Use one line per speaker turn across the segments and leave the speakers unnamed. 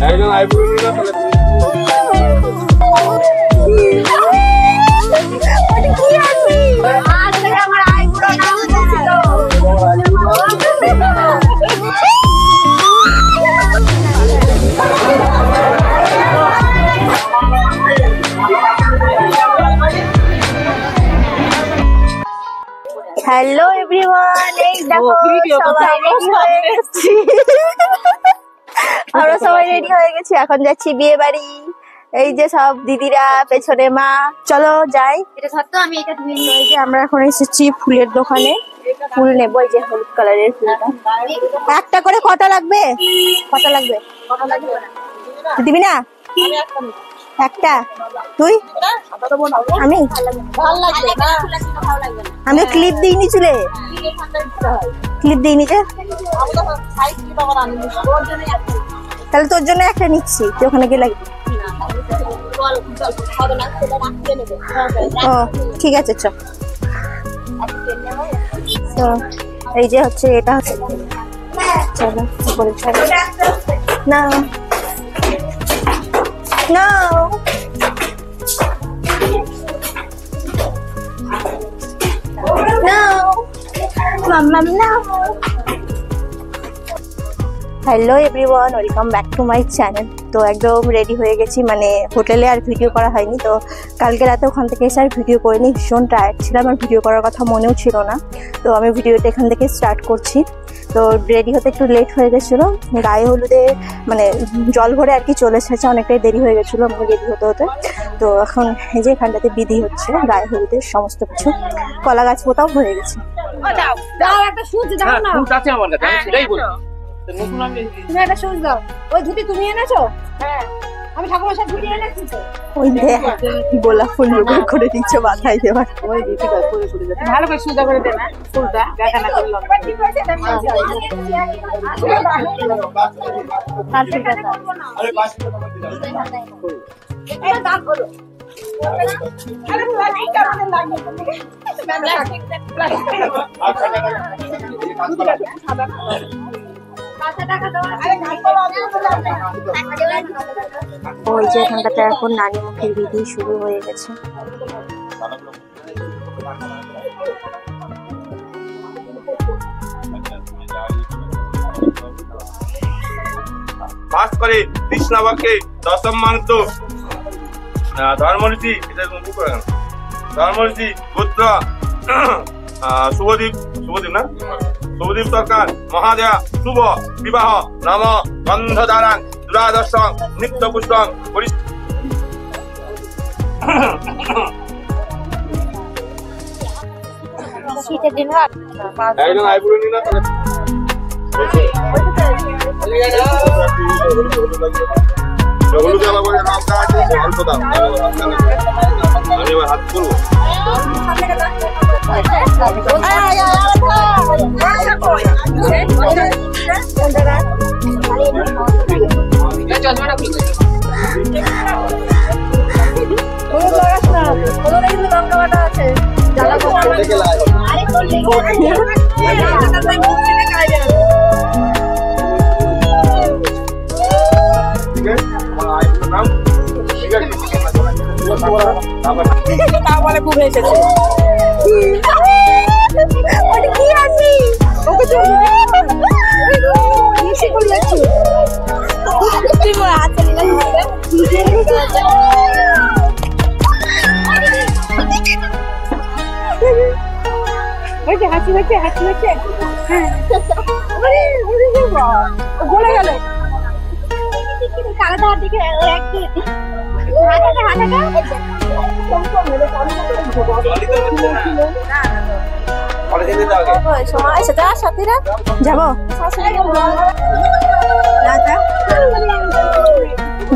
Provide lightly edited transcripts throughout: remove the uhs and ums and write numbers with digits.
একজন আইব্রো নিয়ে তাহলে
হ্যালো এভরিওয়ান, এই দেখো আমরা সবাই রেডি হয়ে গেছি। এখন যাচ্ছি বিয়ে বাড়ি। এই যে সব দিদিরা, পেছনে মা। চলো যাই। এই যে আমরা এখন এসেছি ফুলের দোকানে, ফুল নেবো। এই যে হলুদ কালারের ফুলটা একটা করে কটা লাগবে? কটা লাগবে দিবি না? একটা তুই? আমি আমি ক্লিপ দিইনি চুলে, ক্লিপ দিইনি যে। তাহলে তোর জন্য একটা নিচ্ছি, তুই ওখানে গিয়ে লাগবে। ও ঠিক আছে, চ। এই যে হচ্ছে এটা হচ্ছে, চলো না No. No. Mama, no. Hello everyone, welcome back to my channel. তো একদম রেডি হয়ে গেছি, মানে হোটেলে আর ভিডিও করা হয়নি। তো কালকে রাতে ওখান থেকে এসে আর ভিডিও করিনি, ভীষণ টায়ার্ড ছিলাম আর ভিডিও করার কথা মনেও ছিল না। তো আমি ভিডিওটা এখান থেকে স্টার্ট করছি। তো রেডি হতে একটু লেট হয়ে গেছিলো, গায়ে হলুদে মানে জল ভরে আর কি চলে এসেছে, অনেকটাই দেরি হয়ে গেছিলো আমাকে রেডি হতে হতে। তো এখন এই যে এখানটাতে বিধি হচ্ছে গায়ে হলুদের সমস্ত কিছু, কলা গাছ পোতাও হয়ে গেছে। ওই দেখ গোলাপ ফুল জোগাড় করে দিচ্ছ মাথায় দেওয়ার।
ভালো করে সুন্দর করে দে না ফুলটা, দেখা না করলাম।
ওই যে এখানটাতে এখন নানি মুখের বিধি শুরু হয়ে গেছে।
পাস করে কৃষ্ণবাক্যে দশম্মানিত ধর্মঋষি, এটা ধর্মঋষি পুত্র শুভদীপ না শুভদীপ সরকার মহাদেয়া শুভ বিবাহ নাম গন্ধধারাং দুরাদর্শং নিত্য পুষ্টং একজন আইব্রো নিয়ে না তাহলে হলুদ জ্বালা করে রাস্তা আছে অল্প দাম, আমি এবার হাত করবো।
খুব এসেছে হাসি হচ্ছে, হাসি হচ্ছে, বলে গেল কালাটা দিকে
যাবো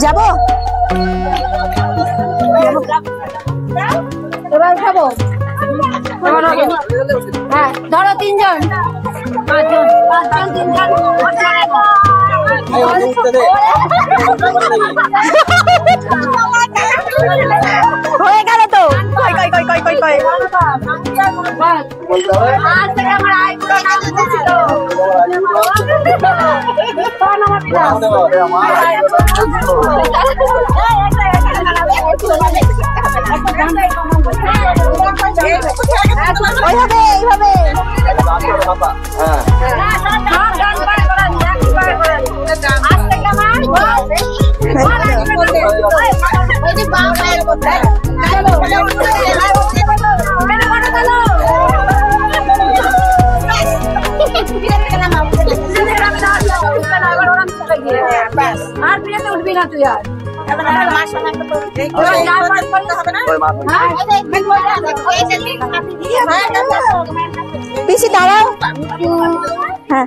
যাবো এবার খাবো। হ্যাঁ ধরো 3 জন 5 জন 3 জন হয়ে গেল তো।
আর বিয়েতে উঠবি না তুই আর
পিসি দাঁড়াও। হ্যাঁ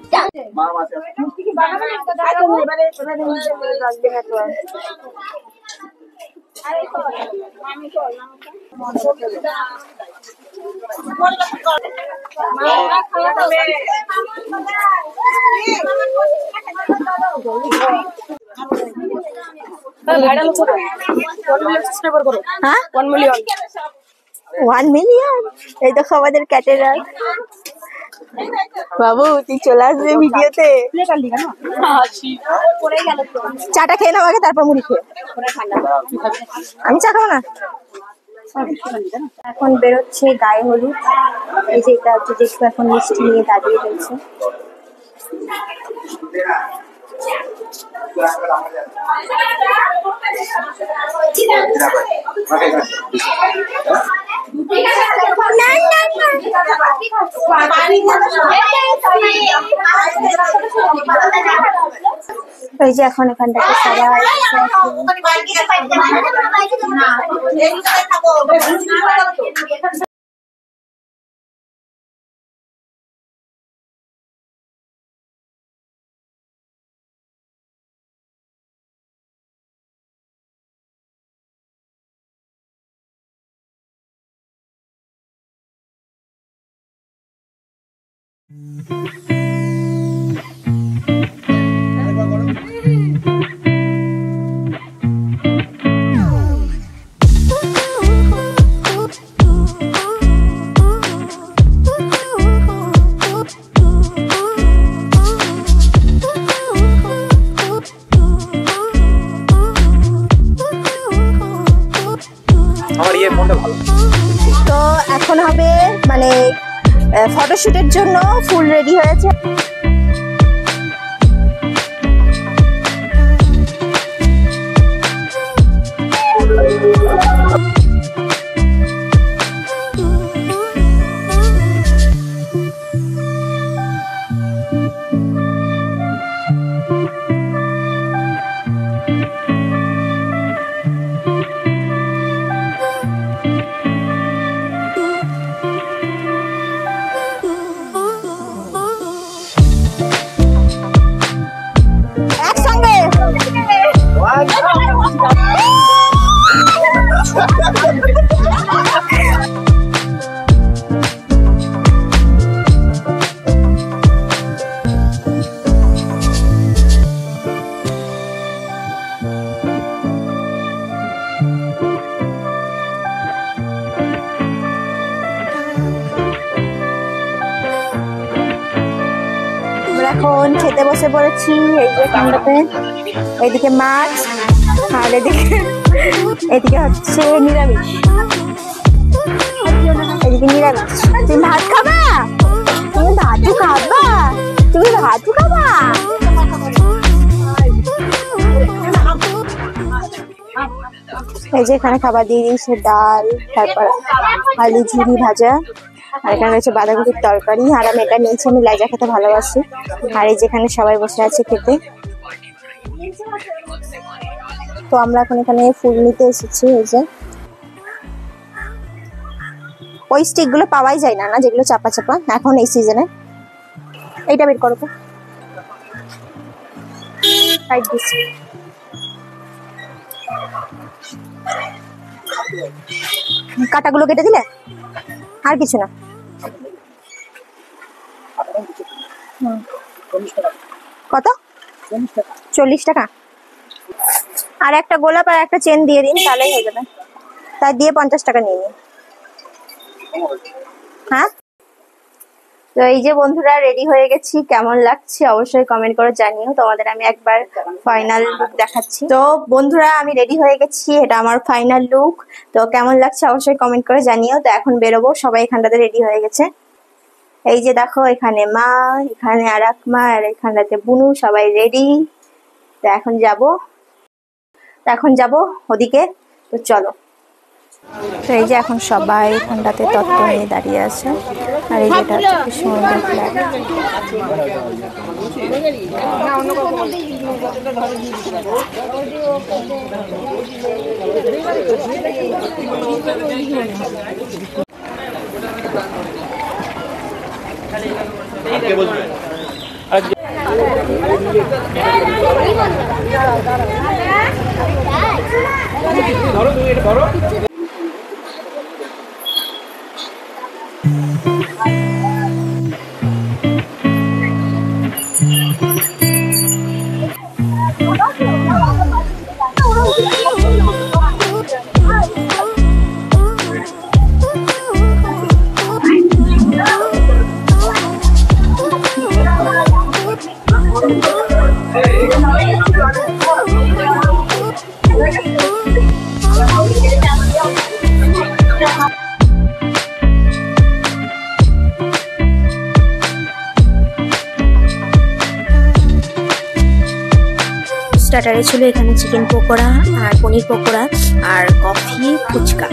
হ্যাঁ
1 মিলিয়ন
1 মিলিয়ন। এই দেখো আমাদের ক্যাটেরার বাবু, তুই চলে আসবে ভিডিওতে। চাটা খেয়ে নাও আগে, তারপর মুড়ি খেয়ে। আমি চা খাবো না। এখন বেরোচ্ছে গায়ে হলুদ। এই যে এটা হচ্ছে দেখো, এখন মিষ্টি নিয়ে দাঁড়িয়ে রয়েছে। এই যে এখন এখানটাতে সবাই তো এখন হবে মানে ফটোশুটের জন্য ফুল রেডি হয়েছে। এখন খেতে বসে পড়েছি। এই যে এখানটাতে এদিকে মাছ আর এদিকে হচ্ছে নিরামিষ। এদিকে নিরামিষ। তুমি ভাত খাবা? তুমি ভাতও খাবা? তুমি ভাতও খাবা? এই যে এখানে খাবার দিয়ে দিয়েছে ডাল, তারপর আলু ঝুরি ভাজা, আর এখানে রয়েছে বাঁধাকপির তরকারি। আর আমি এটা নিয়েছি, আমি লাইজা খেতে ভালোবাসি। আর এই যেখানে সবাই বসে আছে খেতে। তো আমরা এখন এখানে ফুল নিতে এসেছি। এই যে ওই স্টিক গুলো পাওয়াই যায় না, যেগুলো চাপা চাপা এখন এই সিজনে। এইটা বের করো তো, কাটাগুলো কেটে দিলে আর কিছু না। কত? 40 টাকা। আর একটা গোলাপ আর একটা চেন দিয়ে দিন, তাহলেই হয়ে যাবে। তাই দিয়ে 50 টাকা নিয়ে নিন। হ্যাঁ, তো এই যে বন্ধুরা রেডি হয়ে গেছি, কেমন লাগছে অবশ্যই কমেন্ট করে জানিও। তোমাদের আমি একবার ফাইনাল লুক দেখাচ্ছি। তো বন্ধুরা আমি রেডি হয়ে গেছি, এটা আমার ফাইনাল লুক। তো কেমন লাগছে অবশ্যই কমেন্ট করে জানিও। তো এখন বেরোবো, সবাই এখানটাতে রেডি হয়ে গেছে। এই যে দেখো, এখানে মা, এখানে আর এক মা, আর এখানটাতে বুনু, সবাই রেডি। তো এখন যাব ওদিকে। তো চলো। তো এই যে এখন সবাই এখানটাতে তত্ত্ব নিয়ে দাঁড়িয়ে আছে। আর এই যেটা হচ্ছে কৃষ্ণ মন্দির ফ্ল্যাগ। স্টার্টারে ছিল এখানে চিকেন পকোড়া আর পনির পকোড়া আর কফি, ফুচকা।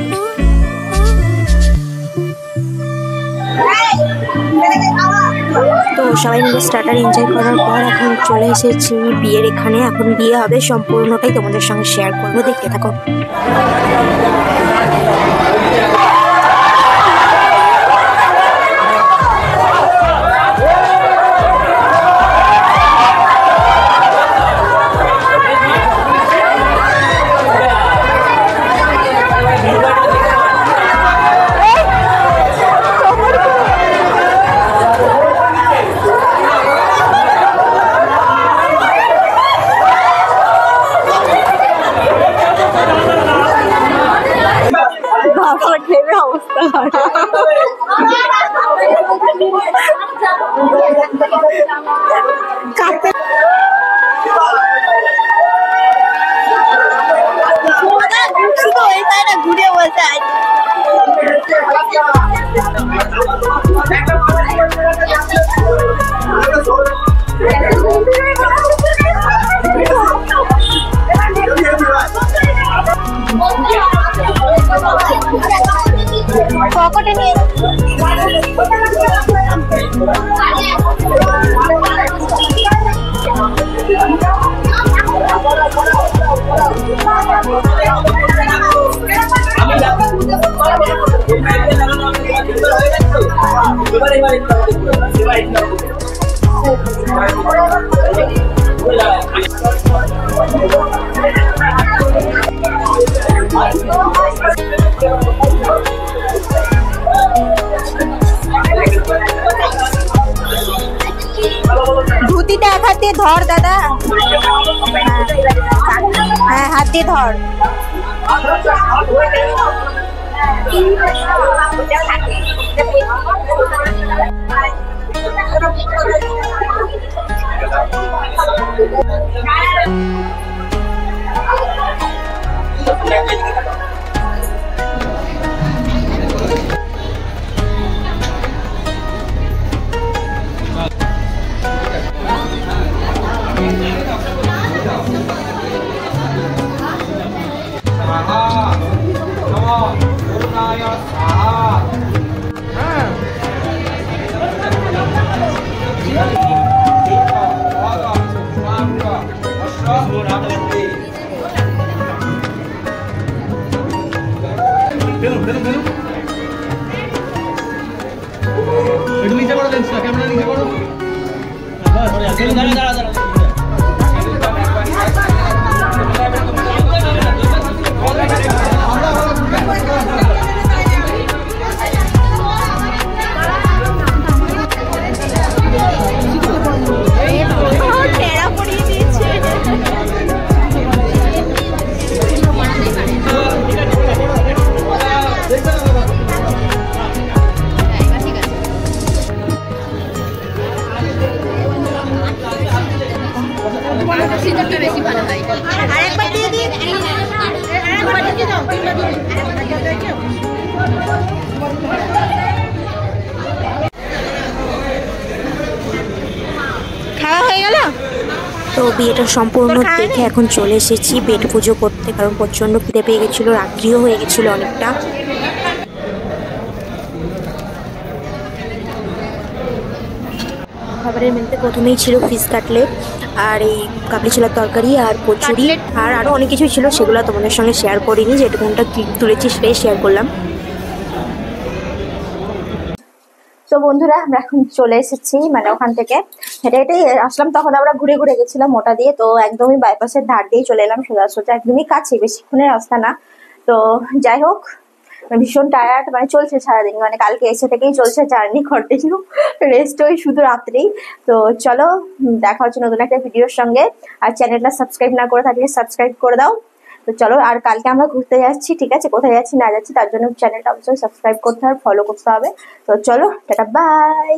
তো সবাই মিলে স্টার্টার এনজয় করার পর এখন চলে এসেছি বিয়ের এখানে। এখন বিয়ে হবে, সম্পূর্ণটাই তোমাদের সঙ্গে শেয়ার করবো, দেখতে থাকো। ঘুরে বলতে পকেটে নিয়ে ধুতিটা এক হাত দিয়ে ধর দাদা, হ্যাঁ হাত দিয়ে ধর।
नीचे करो लेंस का कैमरा नीचे करो
সিজারটা বেশি ভালো হয়।
আরেকবার দিয়ে দিন। খাওয়া হয়ে গেল?
তো বিয়েটা সম্পূর্ণ দেখে এখন চলে এসেছি পেট পুজো করতে, কারণ প্রচণ্ড খিদে পেয়ে গেছিলো, রাত্রিও হয়ে গেছিলো অনেকটা। খাবারের মেনুতে প্রথমেই ছিল ফিশ কাটলেট, আর এই কাবলি ছোলার তরকারি, আর কচুরি, আর আরও অনেক কিছু ছিল, সেগুলো তোমাদের সঙ্গে শেয়ার করিনি, যেটুকুনটা ক্লিপ তুলেছি সেটাই শেয়ার করলাম।
তো বন্ধুরা আমরা এখন চলে এসেছি মানে ওখান থেকে হেঁটে হেঁটেই আসলাম, তখন আমরা ঘুরে ঘুরে গেছিলাম ওটা দিয়ে, তো একদমই বাইপাসের ধার দিয়ে চলে এলাম সোজা সোজা, একদমই কাছে, বেশিক্ষণের রাস্তা না। তো যাই হোক, ভীষণ টায়ার্ড, মানে চলছে সারাদিন, মানে কালকে এসে থেকেই চলছে জার্নি, কন্টিনিউ, রেস্ট ওই শুধু রাত্রেই। তো চলো দেখা হচ্ছে নতুন একটা ভিডিওর সঙ্গে, আর চ্যানেলটা সাবস্ক্রাইব না করে থাকলে সাবস্ক্রাইব করে দাও। তো চলো, আর কালকে আমরা ঘুরতে যাচ্ছি, ঠিক আছে, কোথায় যাচ্ছি না যাচ্ছি তার জন্য চ্যানেলটা অবশ্যই সাবস্ক্রাইব করতে হবে, ফলো করতে হবে। তো চলো, টাটা, বাই।